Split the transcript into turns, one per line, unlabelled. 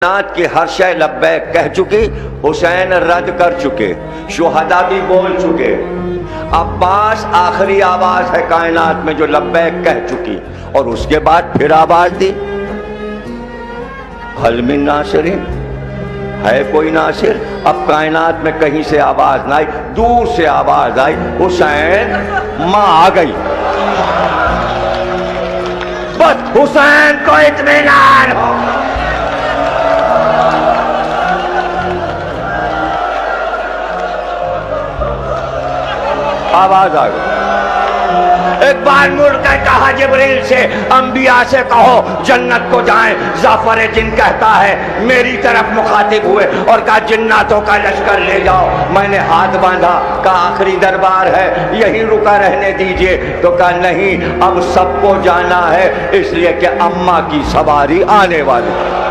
नात की हर शय लब्बैक कह चुकी, हुसैन रद्द कर चुके, शुहदा भी बोल चुके, अब्बास आखिरी आवाज है कायनात में जो लब्बैक कह चुकी, और उसके बाद फिर आवाज दी हल मिन नासिरिन, है कोई नासिर? अब कायनात में कहीं से आवाज ना आई, दूर से आवाज आई, हुसैन मां आ गई। बस हुसैन को इत्मीनान हो। आवाज आ गई। एक बार मुड़कर कहा जिब्रील से, अंबिया से कहो जन्नत को जाएं। जाफर जिन कहता है मेरी तरफ मुखातिब हुए और कहा जिन्नातों का लश्कर ले जाओ। मैंने हाथ बांधा, कहा आखिरी दरबार है, यही रुका रहने दीजिए। तो कहा नहीं, अब सबको जाना है, इसलिए कि अम्मा की सवारी आने वाली है।